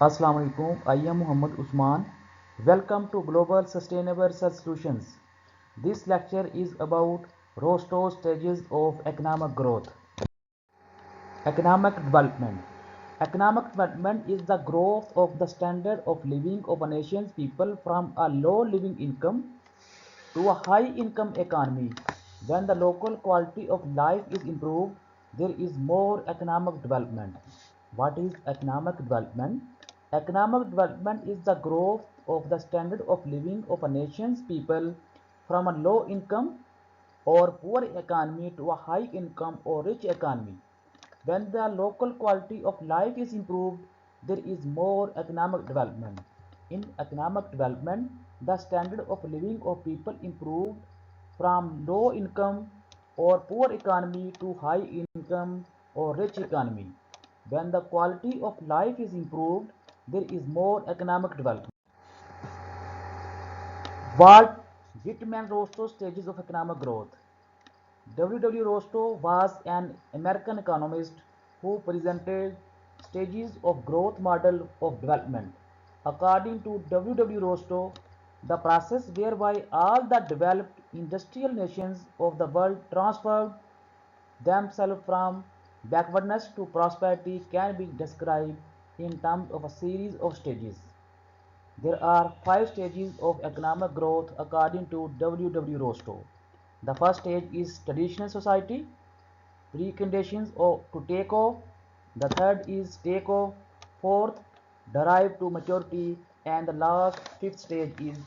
Assalamu alaikum. I am Muhammad Usman. Welcome to Global Sustainable Research Solutions. This lecture is about Rostow stages of economic growth. Economic development. Economic development is the growth of the standard of living of a nation's people from a low living income to a high income economy. When the local quality of life is improved, there is more economic development. What is economic development? Economic development is the growth of the standard of living of a nation's people from a low income or poor economy to a high income or rich economy. When the local quality of life is improved, there is more economic development. In economic development, the standard of living of people improved from low income or poor economy to high income or rich economy. When the quality of life is improved, there is more economic development. What Whitman Rostow stages of economic growth? W. W. Rostow was an American economist who presented stages of growth model of development. According to W. W. Rostow, the process whereby all the developed industrial nations of the world transferred themselves from backwardness to prosperity can be described in terms of a series of stages. There are 5 stages of economic growth according to W. W. Rostow. The first stage is traditional society, preconditions to take off. The third is take off. Fourth, derive to maturity. And the last, fifth stage is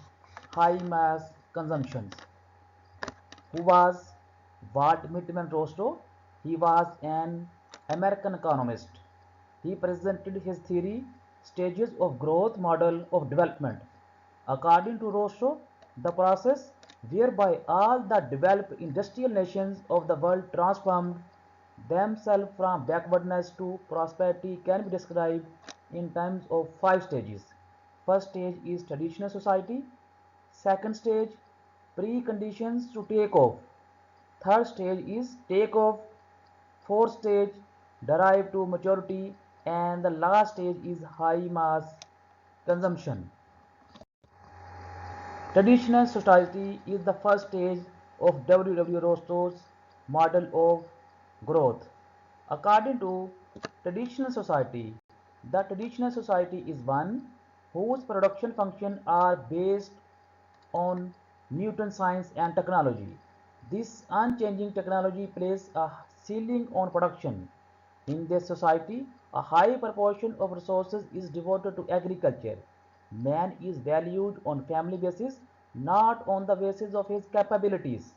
high mass consumptions. Who was Walt Whitman Rostow? He was an American economist. He presented his theory, stages of growth model of development. According to Rostow, the process whereby all the developed industrial nations of the world transformed themselves from backwardness to prosperity can be described in terms of 5 stages. First stage is traditional society. Second stage, preconditions to take off. Third stage is take off. Fourth stage, derive to maturity. And the last stage is high mass consumption. Traditional society is the first stage of W. W. Rostow's model of growth. According to traditional society, the traditional society is one whose production functions are based on Newton's science and technology. This unchanging technology places a ceiling on production. In this society, a high proportion of resources is devoted to agriculture. Man is valued on family basis, not on the basis of his capabilities.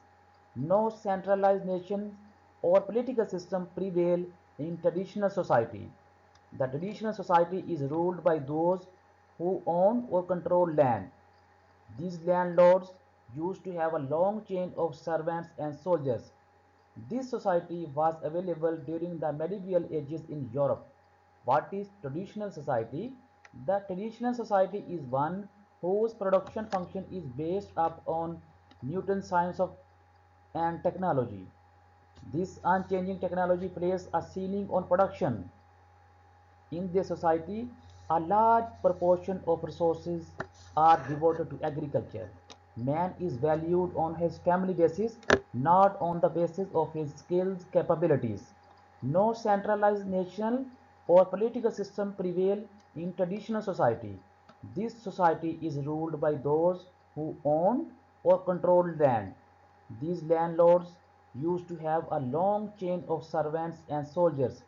No centralized nation or political system prevail in traditional society. The traditional society is ruled by those who own or control land. These landlords used to have a long chain of servants and soldiers. This society was available during the medieval ages in Europe. What is traditional society? The traditional society is one whose production function is based upon Newton's science of and technology. This unchanging technology places a ceiling on production. In this society, a large proportion of resources are devoted to agriculture. Man is valued on his family basis, not on the basis of his skills, capabilities. No centralized national or political system prevail in traditional society. This society is ruled by those who own or control land. These landlords used to have a long chain of servants and soldiers.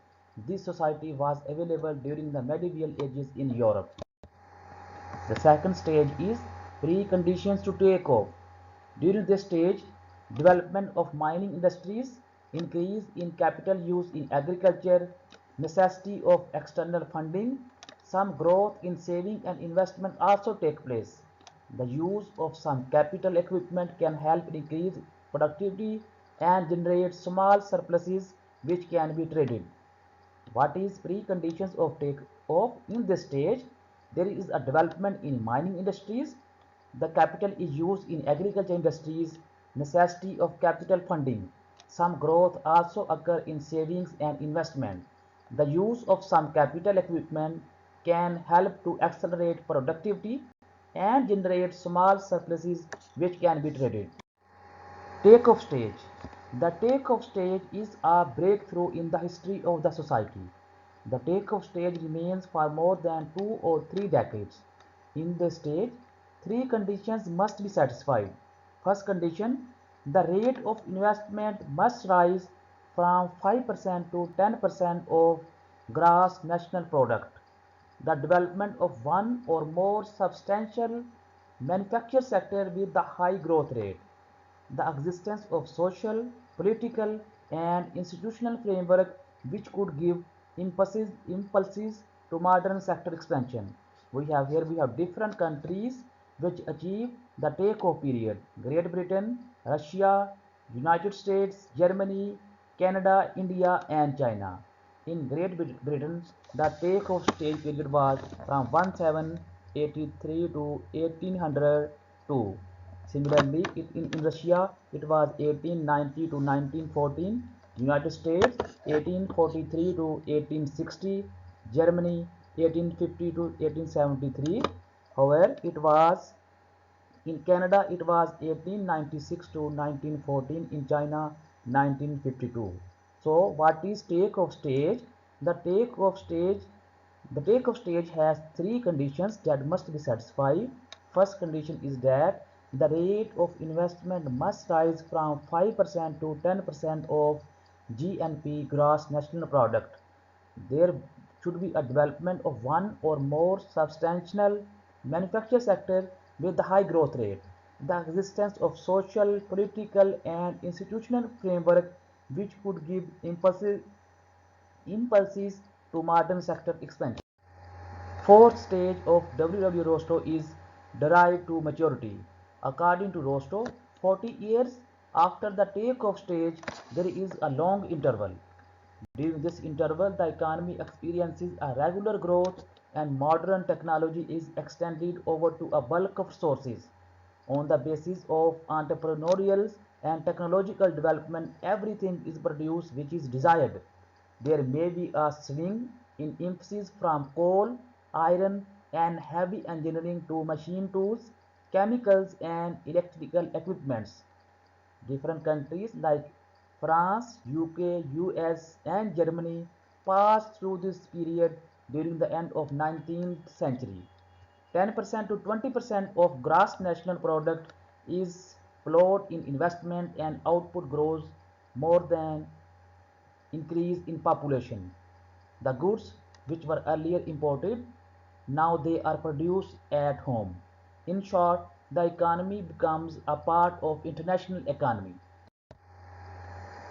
This society was available during the medieval ages in Europe. The second stage is preconditions to take off. During this stage, development of mining industries, increase in capital use in agriculture, necessity of external funding, some growth in saving and investment also take place. The use of some capital equipment can help increase productivity and generate small surpluses which can be traded. What is preconditions of take off? In this stage, there is a development in mining industries. The capital is used in agriculture industries, necessity of capital funding. Some growth also occur in savings and investment. The use of some capital equipment can help to accelerate productivity and generate small surpluses which can be traded. Take-off stage. The take-off stage is a breakthrough in the history of the society. The take-off stage remains for more than 2 or 3 decades. In this stage, three conditions must be satisfied. First condition, the rate of investment must rise from 5% to 10% of gross national product. The development of one or more substantial manufacture sector with the high growth rate, the existence of social, political, and institutional framework which could give impulses to modern sector expansion. We have different countries which achieve the takeoff period: Great Britain, Russia, United States, Germany, Canada, India, and China. In Great Britain, the takeoff stage period was from 1783 to 1802. Similarly, in Russia, it was 1890 to 1914, United States 1843 to 1860, Germany 1850 to 1873. However, it was in Canada, it was 1896 to 1914. In China, 1952. So, what is take-off stage? The take-off stage the take-off stage has three conditions that must be satisfied. First condition is that the rate of investment must rise from 5% to 10% of GNP, gross national product. There should be a development of one or more substantial manufacture sector with the high growth rate, the existence of social, political, and institutional framework which could give impulses to modern sector expansion. Fourth stage of Rostow is derived to maturity. According to Rostow, 40 years after the take-off stage, there is a long interval. During this interval, the economy experiences a regular growth and modern technology is extended over to a bulk of sources. On the basis of entrepreneurial and technological development, everything is produced which is desired. There may be a swing in emphasis from coal, iron, and heavy engineering to machine tools, chemicals, and electrical equipments. Different countries like France, UK, US, and Germany passed through this period during the end of 19th century. 10% to 20% of gross national product is flowed in investment and output grows more than increase in population. The goods which were earlier imported, now they are produced at home. In short, the economy becomes a part of international economy.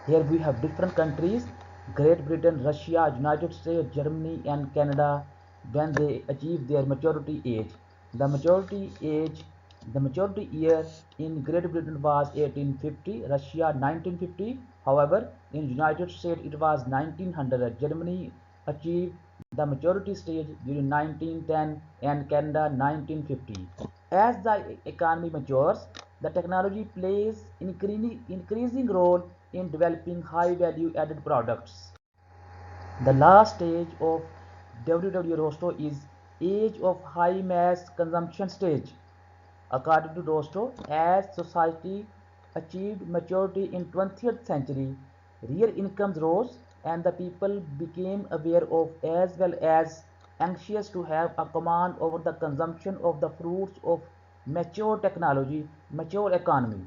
Here we have different countries: Great Britain, Russia, United States, Germany, and Canada when they achieve their maturity age. The maturity age, the maturity year in Great Britain was 1850, Russia 1950. However, in United States it was 1900. Germany achieved the maturity stage during 1910 and Canada 1950. As the economy matures, the technology plays increasing role in developing high value added products. The last stage of Rostow is age of high mass consumption stage. According to Rostow, as society achieved maturity in 20th century, real incomes rose and the people became aware of as well as anxious to have a command over the consumption of the fruits of mature technology, mature economy.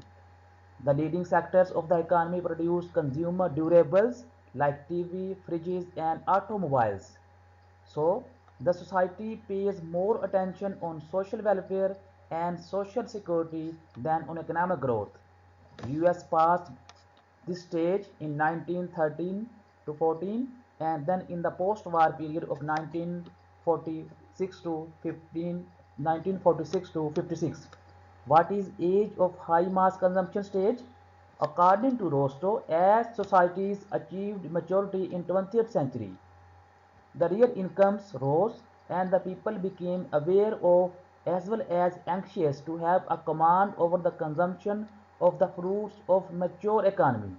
The leading sectors of the economy produce consumer durables like TV, fridges, and automobiles. So, the society pays more attention on social welfare and social security than on economic growth. US passed this stage in 1913 to 14 and then in the post-war period of 1946 to 15, 1946 to 56. What is age of high mass consumption stage? According to Rostow, as societies achieved maturity in 20th century, the real incomes rose and the people became aware of as well as anxious to have a command over the consumption of the fruits of mature economy.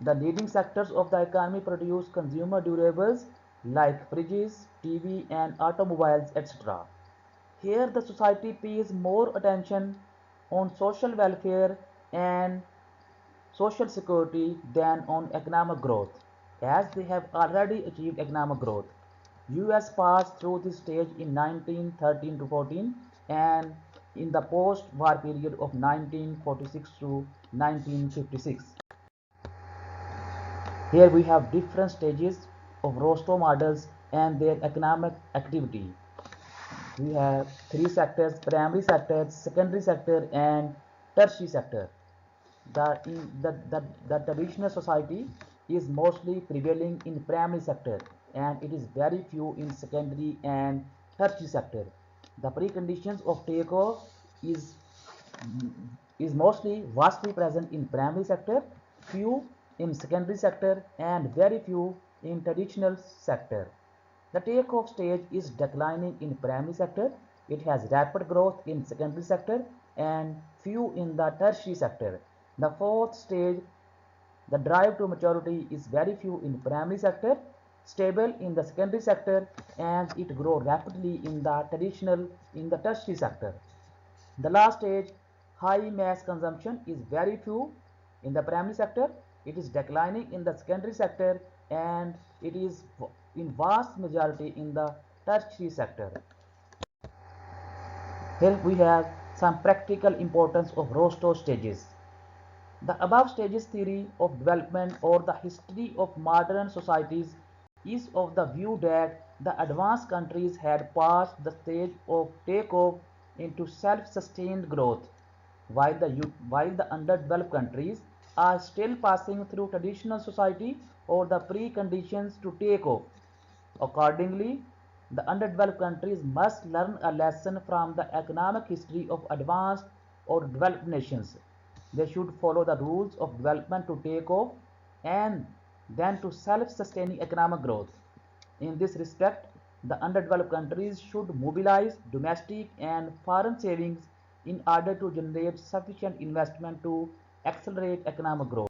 The leading sectors of the economy produce consumer durables like fridges, TV, and automobiles, etc. Here, the society pays more attention on social welfare and social security than on economic growth, as they have already achieved economic growth. US passed through this stage in 1913 to 14 and in the post-war period of 1946 to 1956. Here we have different stages of Rostow models and their economic activity. We have three sectors: primary sector, secondary sector, and tertiary sector. The traditional society is mostly prevailing in primary sector and it is very few in secondary and tertiary sector. The preconditions of takeoff is is mostly vastly present in primary sector, few in secondary sector, and very few in traditional sector. The takeoff stage is declining in primary sector. It has rapid growth in secondary sector and few in the tertiary sector. The fourth stage, the drive to maturity, is very few in primary sector, stable in the secondary sector, and it grow rapidly in the tertiary sector. The last stage, high mass consumption, is very few in the primary sector. It is declining in the secondary sector and it is in vast majority in the tertiary sector. Here we have some practical importance of Rostow stages. The above stages theory of development or the history of modern societies is of the view that the advanced countries had passed the stage of takeoff into self-sustained growth, while the underdeveloped countries are still passing through traditional society or the preconditions to take off. Accordingly, the underdeveloped countries must learn a lesson from the economic history of advanced or developed nations. They should follow the rules of development to take off and then to self-sustaining economic growth. In this respect, the underdeveloped countries should mobilize domestic and foreign savings in order to generate sufficient investment to accelerate economic growth.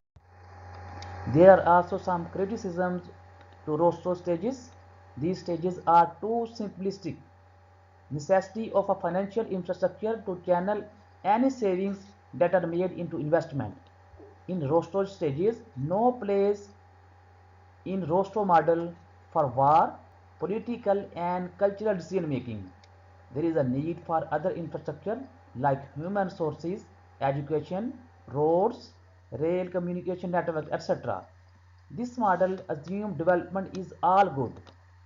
There are also some criticisms to Rostow stages. These stages are too simplistic. Necessity of a financial infrastructure to channel any savings that are made into investment. In Rostow stages, no place in Rostow model for war, political and cultural decision making. There is a need for other infrastructure like human resources, education, roads, rail communication network, etc. This model assumes development is all good.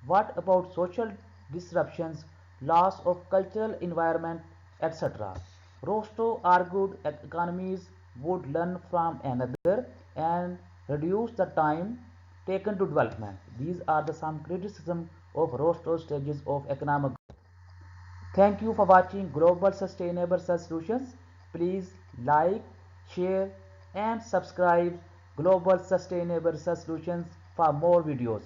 What about social disruptions, loss of cultural environment, etc.? Rostow argued economies would learn from another and reduce the time taken to development. These are the some criticism of Rostow stages of economic. Thank you for watching Global Sustainable Solutions. Please like, share and subscribe Global Sustainable Solutions for more videos.